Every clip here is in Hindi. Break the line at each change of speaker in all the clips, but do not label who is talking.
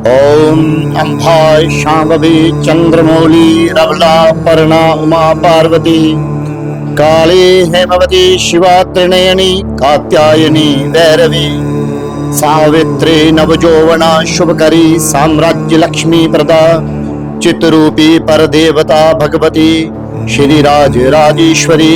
ओम अंभाय शांभवी चंद्रमौली रवला पर्णा उमा पार्वती काली हेमवती शिवा त्रिनयनी कात्यायनी भैरवी सावित्री नवजौवना शुभकरी साम्राज्य लक्ष्मी प्रदा चित्रूपी परदेवता भगवती श्री राज राजेश्वरी।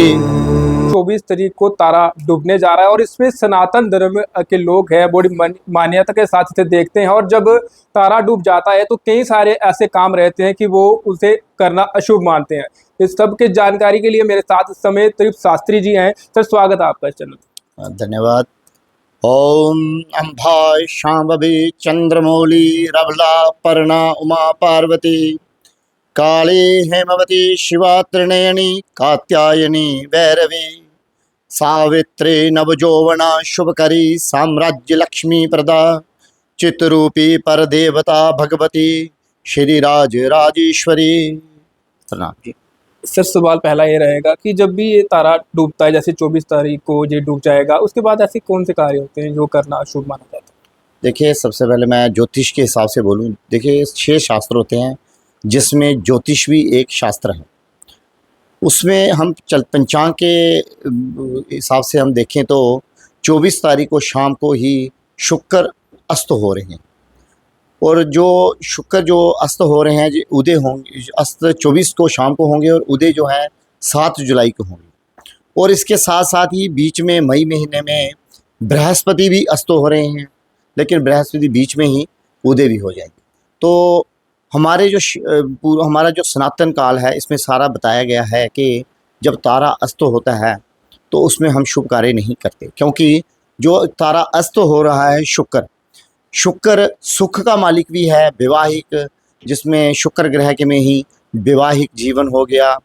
24 तारीख को तारा डूबने जा रहा है और इसमें सनातन धर्म के लोग हैं बड़ी मान्यता के साथ इसे देखते हैं। और जब तारा डूब जाता है तो कई सारे ऐसे काम रहते हैं कि वो उसे करना अशुभ मानते हैं। इस सब के जानकारी के लिए मेरे साथ इस समय त्रिप शास्त्री जी हैं। सर, स्वागत है आपका इस चैनल।
धन्यवाद। ओम अंभाय शांभवी चंद्रमौली रवला पर्णा उमा पार्वती काली हेमवती शिवा त्रिनयनी कात्यायनी भैरवी सावित्री नवजौवना शुभकरी साम्राज्य लक्ष्मी प्रदा चित्रूपी परदेवता भगवती श्री राज राजेश्वरी। प्रणाम जी।
सर, सवाल पहला ये रहेगा कि जब भी ये तारा डूबता है, जैसे 24 तारीख को ये डूब जाएगा, उसके बाद ऐसे कौन से कार्य होते हैं जो करना अशुभ माना जाता है?
देखिए, सबसे पहले मैं ज्योतिष के हिसाब से बोलूं। देखिए, 6 शास्त्र होते हैं जिसमें ज्योतिष भी एक शास्त्र है। उसमें हम पंचांग के हिसाब से हम देखें तो 24 तारीख को शाम को ही शुक्र अस्त हो रहे हैं। और जो शुक्र जो अस्त हो रहे हैं उदय होंगे, अस्त 24 को शाम को होंगे और उदय जो है 7 जुलाई को होंगे। और इसके साथ साथ ही बीच में मई महीने में बृहस्पति भी अस्त हो रहे हैं, लेकिन बृहस्पति बीच में ही उदय भी हो जाएंगे। तो हमारे जो हमारा जो सनातन काल है, इसमें सारा बताया गया है कि जब तारा अस्त होता है तो उसमें हम शुभ कार्य नहीं करते, क्योंकि जो तारा अस्त हो रहा है शुक्र सुख का मालिक भी है, विवाहिक, जिसमें शुक्र ग्रह के में ही विवाहिक जीवन हो गया।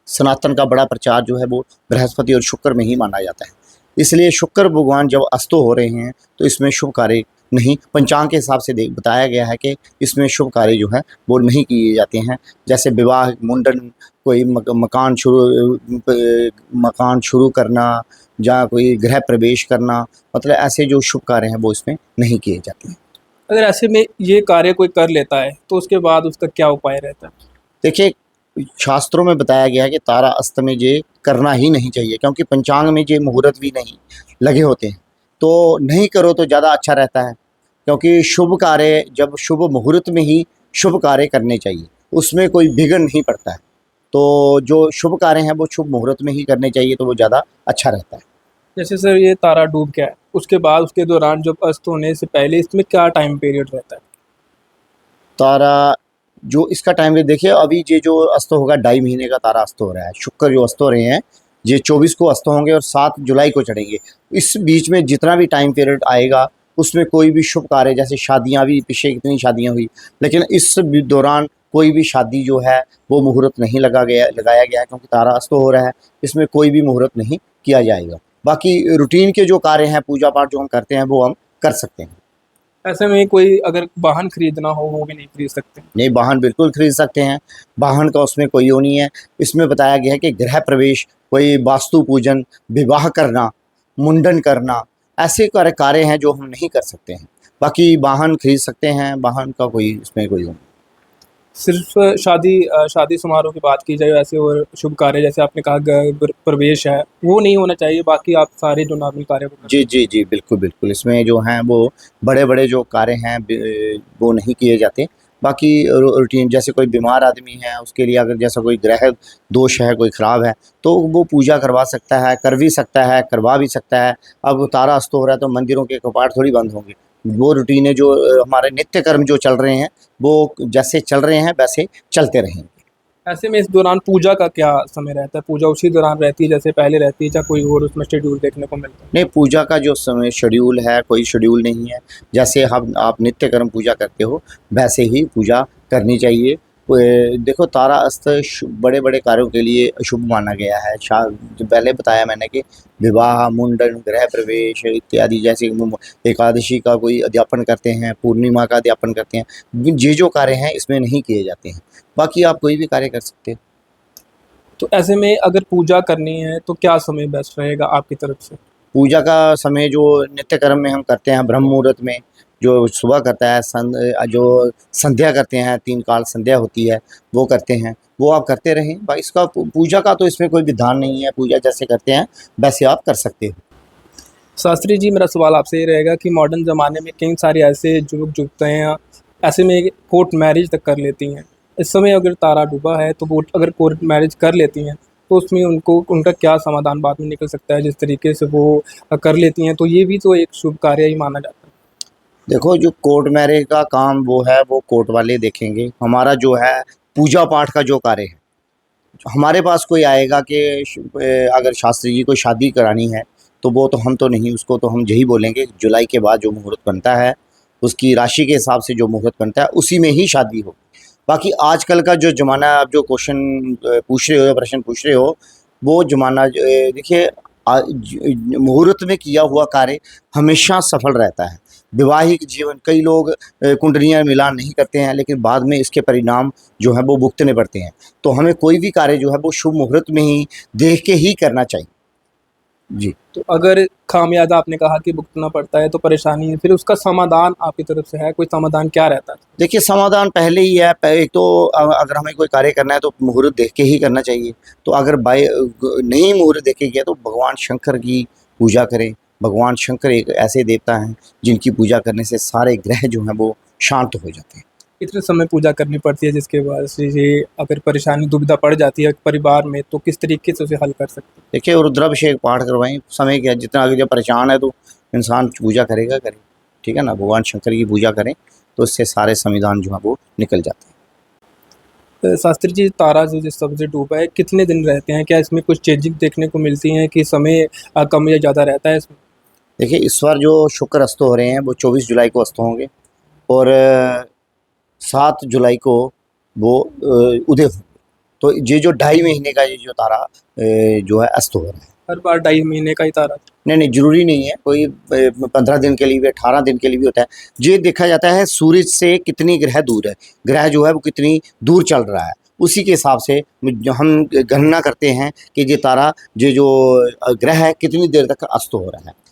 सनातन का बड़ा प्रचार जो है वो बृहस्पति और शुक्र में ही माना जाता है। इसलिए शुक्र भगवान जब अस्त हो रहे हैं तो इसमें शुभ कार्य नहीं, पंचांग के हिसाब से बताया गया है कि इसमें शुभ कार्य जो है वो नहीं किए जाते हैं। जैसे विवाह, मुंडन, कोई मकान शुरू करना या कोई गृह प्रवेश करना, मतलब ऐसे जो शुभ कार्य हैं वो इसमें नहीं किए जाते हैं।
अगर ऐसे में ये कार्य कोई कर लेता है तो उसके बाद उसका क्या उपाय रहता है?
देखिए, शास्त्रों में बताया गया है कि तारा अस्त में ये करना ही नहीं चाहिए, क्योंकि पंचांग में ये मुहूर्त भी नहीं लगे होते हैं। तो नहीं करो तो ज़्यादा अच्छा रहता है, क्योंकि शुभ कार्य जब शुभ मुहूर्त में ही शुभ कार्य करने चाहिए, उसमें कोई विघ्न नहीं पड़ता है। तो जो शुभ कार्य हैं वो शुभ मुहूर्त में ही करने चाहिए, तो वो ज़्यादा अच्छा रहता है।
जैसे सर, ये तारा डूब गया है, उसके बाद उसके दौरान जब अस्त होने से पहले इसमें क्या टाइम पीरियड रहता है?
तारा जो इसका टाइम देखिए, अभी ये जो अस्त होगा 2.5 महीने का तारा अस्त हो रहा है। शुक्र जो अस्त हो रहे हैं ये 24 को अस्त होंगे और 7 जुलाई को चढ़ेंगे। इस बीच में जितना भी टाइम पीरियड आएगा उसमें कोई भी शुभ कार्य, जैसे शादियां भी पीछे कितनी शादियां हुई, लेकिन इस दौरान कोई भी शादी जो है वो मुहूर्त नहीं लगाया गया है, क्योंकि तारा अस्त हो रहा है। इसमें कोई भी मुहूर्त नहीं किया जाएगा। बाकी रूटीन के जो कार्य हैं, पूजा पाठ जो हम करते हैं वो हम कर सकते हैं।
ऐसे में कोई अगर वाहन खरीदना हो वो भी नहीं खरीद सकते?
नहीं, वाहन बिल्कुल खरीद सकते हैं। वाहन का उसमें कोई वो नहीं है। इसमें बताया गया है कि गृह प्रवेश, कोई वास्तु पूजन, विवाह करना, मुंडन करना, ऐसे कार्य हैं जो हम नहीं कर सकते हैं। बाकी वाहन खरीद सकते हैं, वाहन का कोई इसमें कोई वो नहीं।
सिर्फ शादी समारोह की बात की जाए वैसे, और शुभ कार्य जैसे आपने कहा प्रवेश है वो नहीं होना चाहिए, बाकी आप सारे जो नॉर्मल कार्य वो
जी जी जी, बिल्कुल बिल्कुल। इसमें जो हैं वो बड़े बड़े जो कार्य हैं वो नहीं किए जाते। बाकी रूटीन, जैसे कोई बीमार आदमी है उसके लिए अगर जैसा कोई ग्रह दोष है, कोई ख़राब है, तो वो पूजा करवा सकता है, कर भी सकता है, करवा भी सकता है। अब तारा अस्त हो रहा है तो मंदिरों के कपाट थोड़ी बंद होंगे। वो रूटीनें जो हमारे नित्य कर्म जो चल रहे हैं वो जैसे चल रहे हैं वैसे चलते रहेंगे।
ऐसे में इस दौरान पूजा का क्या समय रहता है? पूजा उसी दौरान रहती है जैसे पहले रहती है, या कोई और उसमें शेड्यूल देखने को मिलता है?
नहीं, पूजा का जो समय शेड्यूल है कोई शेड्यूल नहीं है। जैसे हम आप नित्य कर्म पूजा करते हो वैसे ही पूजा करनी चाहिए। देखो, तारा अस्त बड़े बड़े कार्यों के लिए अशुभ माना गया है। जो पहले बताया मैंने कि विवाह, मुंडन, गृह प्रवेश इत्यादि, जैसे एकादशी का कोई अध्यापन करते हैं, पूर्णिमा का अध्यापन करते हैं, ये जो कार्य हैं इसमें नहीं किए जाते हैं। बाकी आप कोई भी कार्य कर सकते हैं।
तो ऐसे में अगर पूजा करनी है तो क्या समय बेस्ट रहेगा आपकी तरफ से?
पूजा का समय जो नित्य कर्म में हम करते हैं ब्रह्म मुहूर्त में, जो सुबह करता है जो संध्या करते हैं, 3 काल संध्या होती है वो करते हैं, वो आप करते रहें भाई। इसका पूजा का तो इसमें कोई विधान नहीं है, पूजा जैसे करते हैं वैसे आप कर सकते हो।
शास्त्री जी, मेरा सवाल आपसे ये रहेगा कि मॉडर्न ज़माने में कई सारे ऐसे युवक जुटते हैं, ऐसे में कोर्ट मैरिज तक कर लेती हैं। इस समय अगर तारा डूबा है तो वो अगर कोर्ट मैरिज कर लेती हैं तो उसमें उनको उनका क्या समाधान बाद में निकल सकता है? जिस तरीके से वो कर लेती हैं तो ये भी तो एक शुभ कार्य ही माना जाता है।
देखो, जो कोर्ट मैरिज का काम वो है वो कोर्ट वाले देखेंगे। हमारा जो है पूजा पाठ का जो कार्य है, हमारे पास कोई आएगा कि अगर शास्त्री जी को शादी करानी है तो वो तो हम तो नहीं, उसको तो हम यही बोलेंगे जुलाई के बाद जो मुहूर्त बनता है उसकी राशि के हिसाब से जो मुहूर्त बनता है उसी में ही शादी हो। बाकी आजकल का जो ज़माना है, आप जो क्वेश्चन पूछ रहे हो या प्रश्न पूछ रहे हो, वो ज़माना देखिए, मुहूर्त में किया हुआ कार्य हमेशा सफल रहता है। वैवाहिक जीवन, कई लोग कुंडलियाँ मिलान नहीं करते हैं लेकिन बाद में इसके परिणाम जो है वो भुगतने पड़ते हैं। तो हमें कोई भी कार्य जो है वो शुभ मुहूर्त में ही देख के ही करना चाहिए। जी।
तो अगर खामियाजा आपने कहा कि भुगतना पड़ता है तो परेशानी है, फिर उसका समाधान आपकी तरफ से है? कोई समाधान क्या रहता है?
देखिए, समाधान पहले ही है। एक तो अगर हमें कोई कार्य करना है तो मुहूर्त देख के ही करना चाहिए। तो अगर नहीं मुहूर्त देखे गया तो भगवान शंकर की पूजा करें। भगवान शंकर एक ऐसे देवता हैं जिनकी पूजा करने से सारे ग्रह जो हैं वो शांत हो जाते हैं।
कितने समय पूजा करनी पड़ती है जिसके बाद से ये अगर परेशानी दुविधा पड़ जाती है परिवार में तो किस तरीके से उसे हल कर सकते हैं?
देखिए, रुद्राभिषेक पाठ करवाएं। समय क्या, जितना अगर जब परेशान है तो इंसान पूजा करेगा करे, ठीक है ना। भगवान शंकर की पूजा करें तो इससे सारे संविधान जो हैं वो निकल जाते हैं।
शास्त्री जी, तारा जो जिस सबसे डूबा है कितने दिन रहते हैं? क्या इसमें कुछ चेंजिंग देखने को मिलती हैं कि समय कम या ज़्यादा रहता है इसमें?
देखिए, इस बार जो शुक्र अस्त हो रहे हैं वो 24 जुलाई को अस्त होंगे और 7 जुलाई को वो उदय होंगे। तो ये जो 2.5 महीने का ये जो तारा जो है अस्त हो रहा है।
हर बार 2.5 महीने का ही तारा?
नहीं, ज़रूरी नहीं है। कोई 15 दिन के लिए भी, 18 दिन के लिए भी होता है। ये देखा जाता है सूरज से कितनी ग्रह दूर है, ग्रह जो है वो कितनी दूर चल रहा है, उसी के हिसाब से जो हम गणना करते हैं कि ये तारा, ये जो ग्रह है कितनी देर तक अस्त हो रहा है।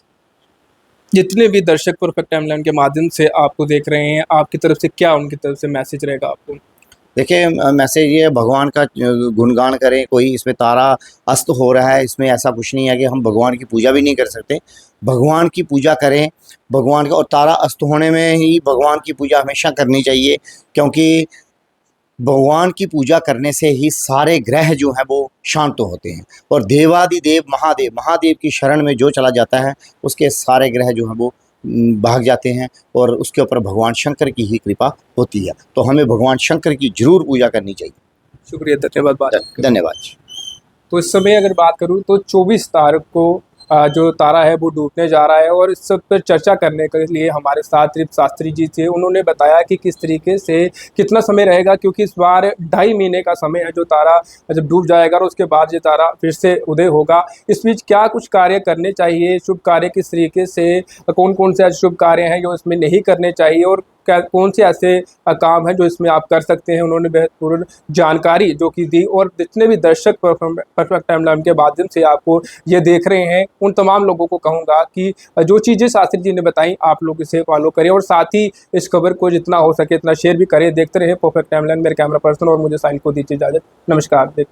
जितने भी दर्शक परफेक्ट टाइमलाइन के माध्यम से आपको देख रहे हैं, आपकी तरफ से क्या उनकी तरफ से मैसेज रहेगा आपको?
देखिए, मैसेज ये है, भगवान का गुणगान करें। कोई इसमें तारा अस्त हो रहा है, इसमें ऐसा कुछ नहीं है कि हम भगवान की पूजा भी नहीं कर सकते। भगवान की पूजा करें, भगवान का, और तारा अस्त होने में ही भगवान की पूजा हमेशा करनी चाहिए, क्योंकि भगवान की पूजा करने से ही सारे ग्रह जो हैं वो शांत होते हैं। और देवादिदेव महादेव, महादेव की शरण में जो चला जाता है उसके सारे ग्रह जो हैं वो भाग जाते हैं और उसके ऊपर भगवान शंकर की ही कृपा होती है। तो हमें भगवान शंकर की ज़रूर पूजा करनी चाहिए।
शुक्रिया, धन्यवाद बात।
धन्यवाद।
तो इस समय अगर बात करूँ तो 24 तारीख को जो तारा है वो डूबने जा रहा है और इस सब पर चर्चा करने के लिए हमारे साथ त्रिप शास्त्री जी थे। उन्होंने बताया कि किस तरीके से कितना समय रहेगा, क्योंकि इस बार 2.5 महीने का समय है जो तारा जब डूब जाएगा और उसके बाद ये तारा फिर से उदय होगा। इस बीच क्या कुछ कार्य करने चाहिए, शुभ कार्य किस तरीके से, कौन कौन से शुभ कार्य हैं जो इसमें नहीं करने चाहिए और क्या कौन से ऐसे काम हैं जो इसमें आप कर सकते हैं, उन्होंने बेहतपूर्ण जानकारी जो कि दी। और जितने भी दर्शक परफेक्ट टाइमलाइन के माध्यम से आपको ये देख रहे हैं उन तमाम लोगों को कहूँगा कि जो चीज़ें शास्त्री जी ने बताई आप लोग इसे फॉलो करें और साथ ही इस खबर को जितना हो सके इतना शेयर भी करें। देखते रहे परफेक्ट टाइमलाइन। मेरे कैमरा पर्सन और मुझे साहिल को दीजिए इजाज़त। नमस्कार।